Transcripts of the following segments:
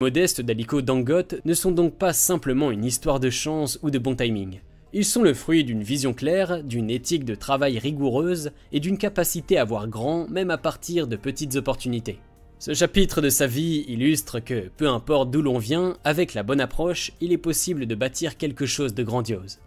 Modestes d'Aliko Dangote ne sont donc pas simplement une histoire de chance ou de bon timing. Ils sont le fruit d'une vision claire, d'une éthique de travail rigoureuse et d'une capacité à voir grand même à partir de petites opportunités. Ce chapitre de sa vie illustre que, peu importe d'où l'on vient, avec la bonne approche, il est possible de bâtir quelque chose de grandiose.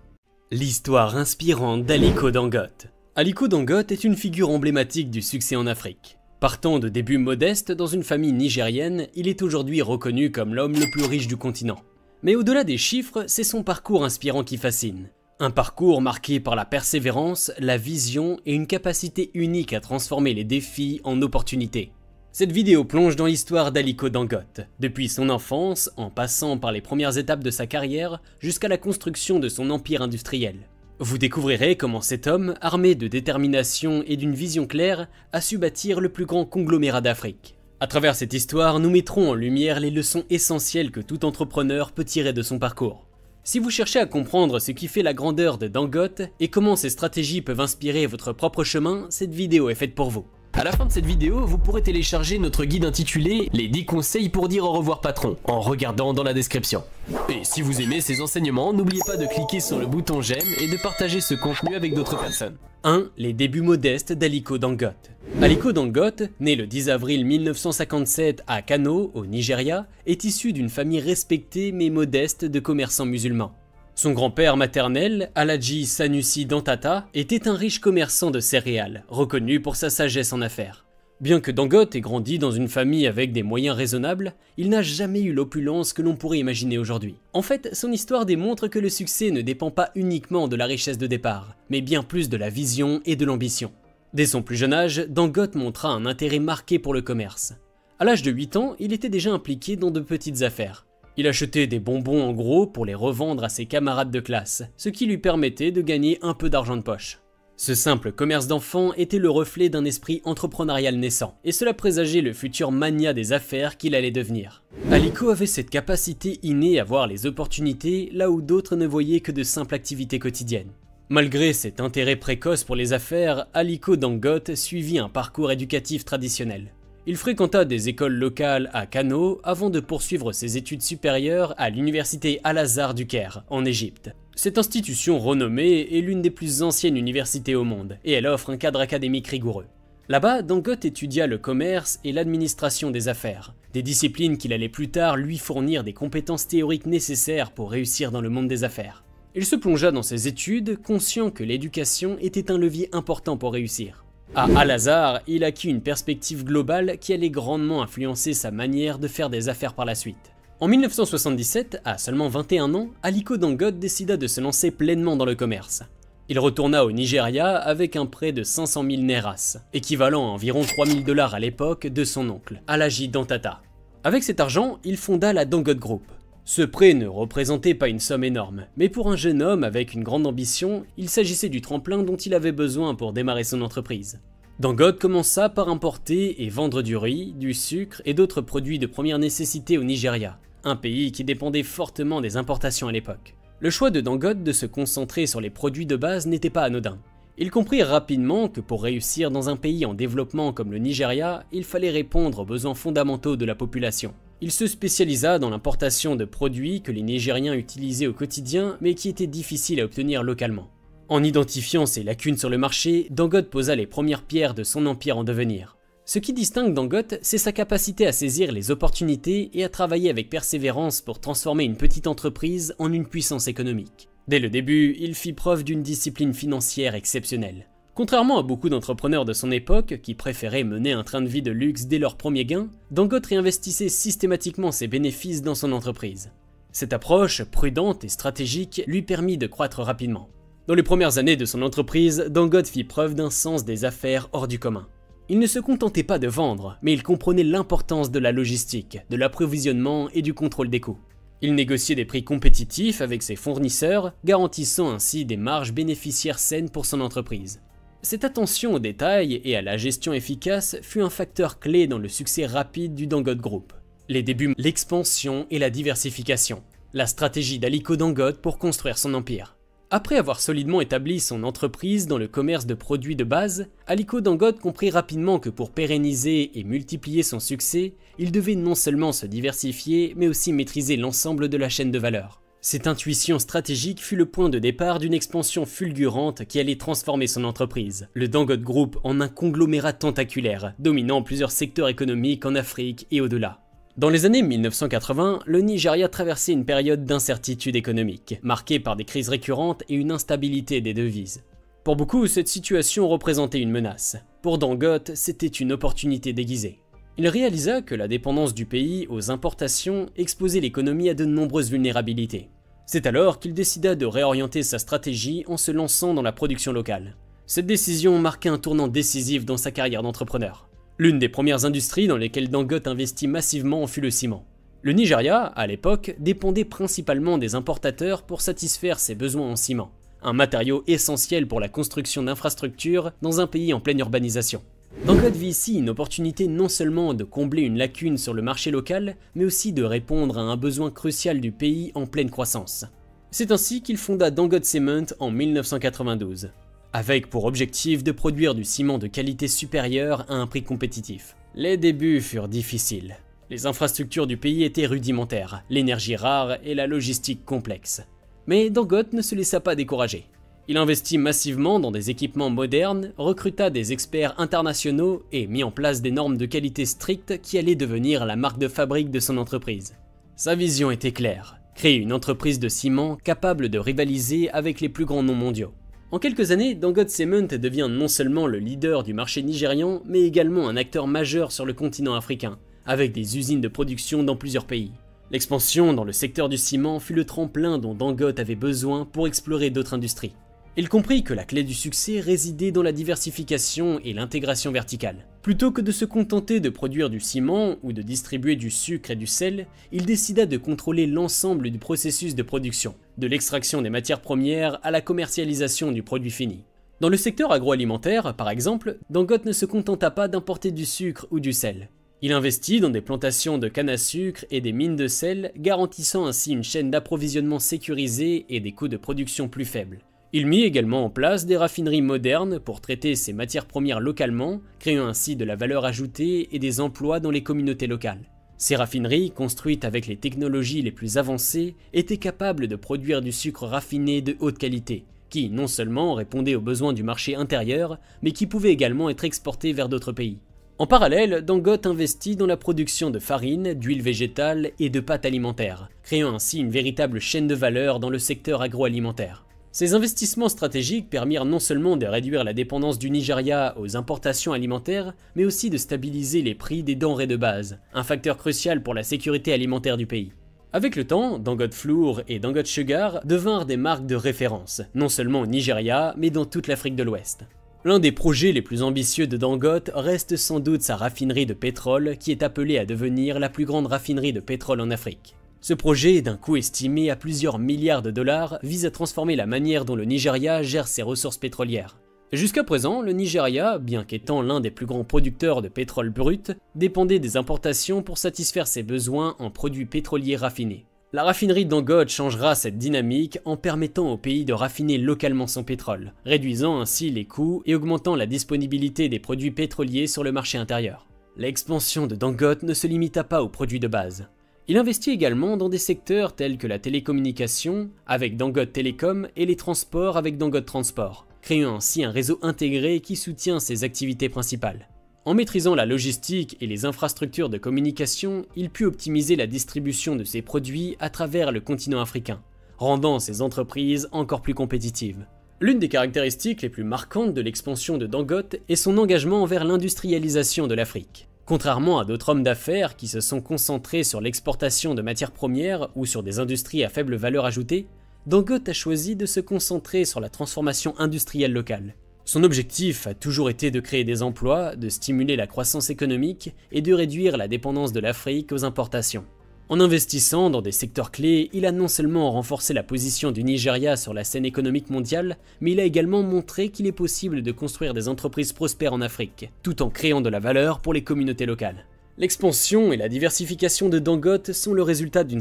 L'histoire inspirante d'Aliko Dangote. Aliko Dangote est une figure emblématique du succès en Afrique. Partant de débuts modestes dans une famille nigérienne, il est aujourd'hui reconnu comme l'homme le plus riche du continent. Mais au-delà des chiffres, c'est son parcours inspirant qui fascine. Un parcours marqué par la persévérance, la vision et une capacité unique à transformer les défis en opportunités. Cette vidéo plonge dans l'histoire d'Aliko Dangote, depuis son enfance, en passant par les premières étapes de sa carrière, jusqu'à la construction de son empire industriel. Vous découvrirez comment cet homme, armé de détermination et d'une vision claire, a su bâtir le plus grand conglomérat d'Afrique. À travers cette histoire, nous mettrons en lumière les leçons essentielles que tout entrepreneur peut tirer de son parcours. Si vous cherchez à comprendre ce qui fait la grandeur de Dangote et comment ces stratégies peuvent inspirer votre propre chemin, cette vidéo est faite pour vous. À la fin de cette vidéo, vous pourrez télécharger notre guide intitulé « Les 10 conseils pour dire au revoir patron » en regardant dans la description. Et si vous aimez ces enseignements, n'oubliez pas de cliquer sur le bouton j'aime et de partager ce contenu avec d'autres personnes. 1. Les débuts modestes d'Aliko Dangote. Aliko Dangote, né le 10 avril 1957 à Kano, au Nigeria, est issu d'une famille respectée mais modeste de commerçants musulmans. Son grand-père maternel, Alhaji Sanusi Dantata, était un riche commerçant de céréales, reconnu pour sa sagesse en affaires. Bien que Dangote ait grandi dans une famille avec des moyens raisonnables, il n'a jamais eu l'opulence que l'on pourrait imaginer aujourd'hui. En fait, son histoire démontre que le succès ne dépend pas uniquement de la richesse de départ, mais bien plus de la vision et de l'ambition. Dès son plus jeune âge, Dangote montra un intérêt marqué pour le commerce. À l'âge de 8 ans, il était déjà impliqué dans de petites affaires. Il achetait des bonbons en gros pour les revendre à ses camarades de classe, ce qui lui permettait de gagner un peu d'argent de poche. Ce simple commerce d'enfants était le reflet d'un esprit entrepreneurial naissant, et cela présageait le futur mania des affaires qu'il allait devenir. Aliko avait cette capacité innée à voir les opportunités là où d'autres ne voyaient que de simples activités quotidiennes. Malgré cet intérêt précoce pour les affaires, Aliko Dangote suivit un parcours éducatif traditionnel. Il fréquenta des écoles locales à Kano avant de poursuivre ses études supérieures à l'université Al-Azhar du Caire, en Égypte. Cette institution renommée est l'une des plus anciennes universités au monde, et elle offre un cadre académique rigoureux. Là-bas, Dangote étudia le commerce et l'administration des affaires, des disciplines qu'il allait plus tard lui fournir des compétences théoriques nécessaires pour réussir dans le monde des affaires. Il se plongea dans ses études, conscient que l'éducation était un levier important pour réussir. À Al-Azhar, il acquit une perspective globale qui allait grandement influencer sa manière de faire des affaires par la suite. En 1977, à seulement 21 ans, Aliko Dangote décida de se lancer pleinement dans le commerce. Il retourna au Nigeria avec un prêt de 500 000 nairas, équivalent à environ 3 000 $ à l'époque, de son oncle, Alhaji Dantata. Avec cet argent, il fonda la Dangote Group. Ce prêt ne représentait pas une somme énorme, mais pour un jeune homme avec une grande ambition, il s'agissait du tremplin dont il avait besoin pour démarrer son entreprise. Dangote commença par importer et vendre du riz, du sucre et d'autres produits de première nécessité au Nigeria, un pays qui dépendait fortement des importations à l'époque. Le choix de Dangote de se concentrer sur les produits de base n'était pas anodin. Il comprit rapidement que pour réussir dans un pays en développement comme le Nigeria, il fallait répondre aux besoins fondamentaux de la population. Il se spécialisa dans l'importation de produits que les Nigériens utilisaient au quotidien mais qui étaient difficiles à obtenir localement. En identifiant ces lacunes sur le marché, Dangote posa les premières pierres de son empire en devenir. Ce qui distingue Dangote, c'est sa capacité à saisir les opportunités et à travailler avec persévérance pour transformer une petite entreprise en une puissance économique. Dès le début, il fit preuve d'une discipline financière exceptionnelle. Contrairement à beaucoup d'entrepreneurs de son époque qui préféraient mener un train de vie de luxe dès leur premier gain, Dangote réinvestissait systématiquement ses bénéfices dans son entreprise. Cette approche, prudente et stratégique, lui permit de croître rapidement. Dans les premières années de son entreprise, Dangote fit preuve d'un sens des affaires hors du commun. Il ne se contentait pas de vendre, mais il comprenait l'importance de la logistique, de l'approvisionnement et du contrôle des coûts. Il négociait des prix compétitifs avec ses fournisseurs, garantissant ainsi des marges bénéficiaires saines pour son entreprise. Cette attention aux détails et à la gestion efficace fut un facteur clé dans le succès rapide du Dangote Group. Les débuts, l'expansion et la diversification, la stratégie d'Aliko Dangote pour construire son empire. Après avoir solidement établi son entreprise dans le commerce de produits de base, Aliko Dangote comprit rapidement que pour pérenniser et multiplier son succès, il devait non seulement se diversifier, mais aussi maîtriser l'ensemble de la chaîne de valeur. Cette intuition stratégique fut le point de départ d'une expansion fulgurante qui allait transformer son entreprise, le Dangote Group, en un conglomérat tentaculaire, dominant plusieurs secteurs économiques en Afrique et au-delà. Dans les années 1980, le Nigeria traversait une période d'incertitude économique, marquée par des crises récurrentes et une instabilité des devises. Pour beaucoup, cette situation représentait une menace. Pour Dangote, c'était une opportunité déguisée. Il réalisa que la dépendance du pays aux importations exposait l'économie à de nombreuses vulnérabilités. C'est alors qu'il décida de réorienter sa stratégie en se lançant dans la production locale. Cette décision marqua un tournant décisif dans sa carrière d'entrepreneur. L'une des premières industries dans lesquelles Dangote investit massivement fut le ciment. Le Nigeria, à l'époque, dépendait principalement des importateurs pour satisfaire ses besoins en ciment, un matériau essentiel pour la construction d'infrastructures dans un pays en pleine urbanisation. Dangote vit ici une opportunité non seulement de combler une lacune sur le marché local, mais aussi de répondre à un besoin crucial du pays en pleine croissance. C'est ainsi qu'il fonda Dangote Cement en 1992. Avec pour objectif de produire du ciment de qualité supérieure à un prix compétitif. Les débuts furent difficiles. Les infrastructures du pays étaient rudimentaires, l'énergie rare et la logistique complexe. Mais Dangote ne se laissa pas décourager. Il investit massivement dans des équipements modernes, recruta des experts internationaux et mit en place des normes de qualité strictes qui allaient devenir la marque de fabrique de son entreprise. Sa vision était claire, créer une entreprise de ciment capable de rivaliser avec les plus grands noms mondiaux. En quelques années, Dangote Cement devient non seulement le leader du marché nigérian, mais également un acteur majeur sur le continent africain, avec des usines de production dans plusieurs pays. L'expansion dans le secteur du ciment fut le tremplin dont Dangote avait besoin pour explorer d'autres industries. Il comprit que la clé du succès résidait dans la diversification et l'intégration verticale. Plutôt que de se contenter de produire du ciment ou de distribuer du sucre et du sel, il décida de contrôler l'ensemble du processus de production, de l'extraction des matières premières à la commercialisation du produit fini. Dans le secteur agroalimentaire, par exemple, Dangote ne se contenta pas d'importer du sucre ou du sel. Il investit dans des plantations de canne à sucre et des mines de sel, garantissant ainsi une chaîne d'approvisionnement sécurisée et des coûts de production plus faibles. Il mit également en place des raffineries modernes pour traiter ces matières premières localement, créant ainsi de la valeur ajoutée et des emplois dans les communautés locales. Ces raffineries, construites avec les technologies les plus avancées, étaient capables de produire du sucre raffiné de haute qualité, qui non seulement répondait aux besoins du marché intérieur, mais qui pouvait également être exporté vers d'autres pays. En parallèle, Dangote investit dans la production de farine, d'huile végétale et de pâtes alimentaires, créant ainsi une véritable chaîne de valeur dans le secteur agroalimentaire. Ces investissements stratégiques permirent non seulement de réduire la dépendance du Nigeria aux importations alimentaires, mais aussi de stabiliser les prix des denrées de base, un facteur crucial pour la sécurité alimentaire du pays. Avec le temps, Dangote Flour et Dangote Sugar devinrent des marques de référence, non seulement au Nigeria, mais dans toute l'Afrique de l'Ouest. L'un des projets les plus ambitieux de Dangote reste sans doute sa raffinerie de pétrole qui est appelée à devenir la plus grande raffinerie de pétrole en Afrique. Ce projet, d'un coût estimé à plusieurs milliards de dollars, vise à transformer la manière dont le Nigeria gère ses ressources pétrolières. Jusqu'à présent, le Nigeria, bien qu'étant l'un des plus grands producteurs de pétrole brut, dépendait des importations pour satisfaire ses besoins en produits pétroliers raffinés. La raffinerie Dangote changera cette dynamique en permettant au pays de raffiner localement son pétrole, réduisant ainsi les coûts et augmentant la disponibilité des produits pétroliers sur le marché intérieur. L'expansion de Dangote ne se limita pas aux produits de base. Il investit également dans des secteurs tels que la télécommunication avec Dangote Telecom et les transports avec Dangote Transport, créant ainsi un réseau intégré qui soutient ses activités principales. En maîtrisant la logistique et les infrastructures de communication, il put optimiser la distribution de ses produits à travers le continent africain, rendant ses entreprises encore plus compétitives. L'une des caractéristiques les plus marquantes de l'expansion de Dangote est son engagement envers l'industrialisation de l'Afrique. Contrairement à d'autres hommes d'affaires qui se sont concentrés sur l'exportation de matières premières ou sur des industries à faible valeur ajoutée, Dangote a choisi de se concentrer sur la transformation industrielle locale. Son objectif a toujours été de créer des emplois, de stimuler la croissance économique et de réduire la dépendance de l'Afrique aux importations. En investissant dans des secteurs clés, il a non seulement renforcé la position du Nigeria sur la scène économique mondiale, mais il a également montré qu'il est possible de construire des entreprises prospères en Afrique, tout en créant de la valeur pour les communautés locales. L'expansion et la diversification de Dangote sont le résultat d'une